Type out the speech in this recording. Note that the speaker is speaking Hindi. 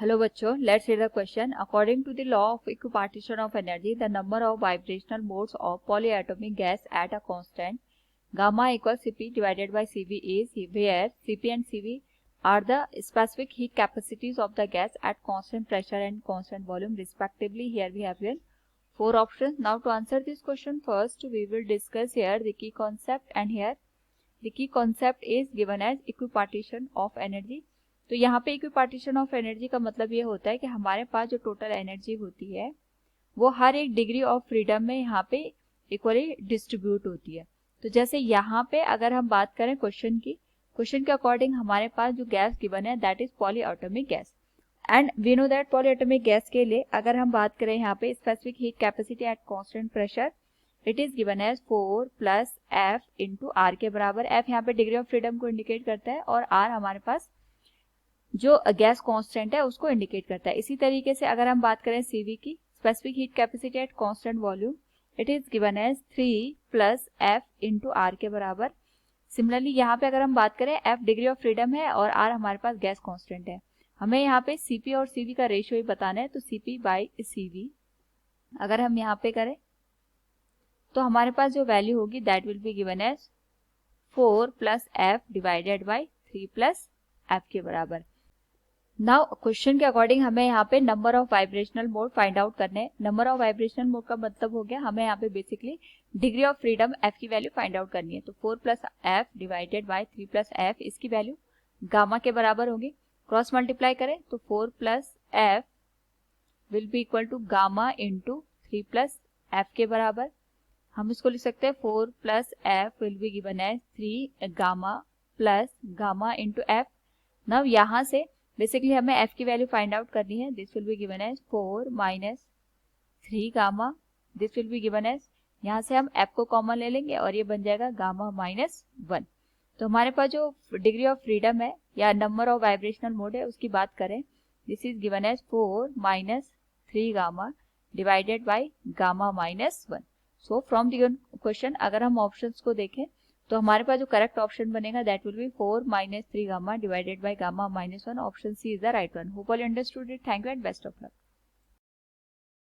Hello बच्चों, let's read the question. According to the law of equipartition of energy, the number of vibrational modes of polyatomic gas at a constant gamma equals Cp divided by Cv is where Cp and Cv are the specific heat capacities of the gas at constant pressure and constant volume respectively. Here we have given 4 options. Now to answer this question, first we will discuss here the key concept, and here the key concept is given as equipartition of energy. तो यहाँ पे इक्विपार्टीशन ऑफ एनर्जी का मतलब ये होता है कि हमारे पास जो टोटल एनर्जी होती है वो हर एक डिग्री ऑफ फ्रीडम में यहाँ पे इक्वली डिस्ट्रीब्यूट होती है। तो जैसे यहाँ पे अगर हम बात करें क्वेश्चन के अकॉर्डिंग हमारे पास जो गैस गिवन है that is polyatomic gas, and we know that polyatomic gas के लिए अगर हम बात करें यहाँ पे specific heat capacity at constant pressure it is given as 4 plus F into R के बराबर। एफ यहाँ पे डिग्री ऑफ फ्रीडम को इंडिकेट करता है और आर हमारे पास जो गैस कांस्टेंट है उसको इंडिकेट करता है। इसी तरीके से अगर हम बात करें सीवी की specific heat capacity at constant volume it is given as 3 plus F into R के बराबर। सिमिलरली यहाँ पे अगर हम बात करें एफ डिग्री ऑफ फ्रीडम है और आर हमारे पास गैस कांस्टेंट है। हमें यहाँ पे सीपी और सीवी का रेशियो ही बताना है, तो सीपी बाई सीवी अगर हम यहाँ पे करें तो हमारे पास जो वैल्यू होगी that will be given as 4 plus F divided by 3 plus F के बराबर। नाउ क्वेश्चन के अकॉर्डिंग हमें यहाँ पे number of vibrational mode find out करने हैं। नंबर ऑफ वाइब्रेशनल मोड का मतलब हो गया हमें यहाँ पे basically degree of freedom F की वैल्यू फाइंड आउट करनी है। तो 4 plus F divided by 3 plus F इसकी वैल्यू गामा के बराबर होगी। क्रॉस मल्टीप्लाई करें तो 4 plus F will be equal to gamma into 3 plus F के बराबर। हम इसको लिख सकते हैं 4 plus F will be given as 3 gamma plus gamma into F. Now यहाँ से बेसिकली हमें f की वैल्यू फाइंड आउट करनी है। This will be given as 4 minus 3 gamma, this will be given as, यहाँ से हम f को कॉमन ले लेंगे और ये बन जाएगा गामा माइनस 1। तो हमारे पास जो डिग्री ऑफ फ्रीडम है या नंबर ऑफ वाइब्रेशनल मोड है उसकी बात करें, this is given as 4 minus 3 gamma divided by gamma minus 1। So from the question अगर हम ऑप्शंस को देखें तो हमारे पास जो करेक्ट ऑप्शन बनेगा that will be 4 minus 3 gamma divided by gamma minus 1। Option C is the right one. Hope all understood it. Thank you and best of luck.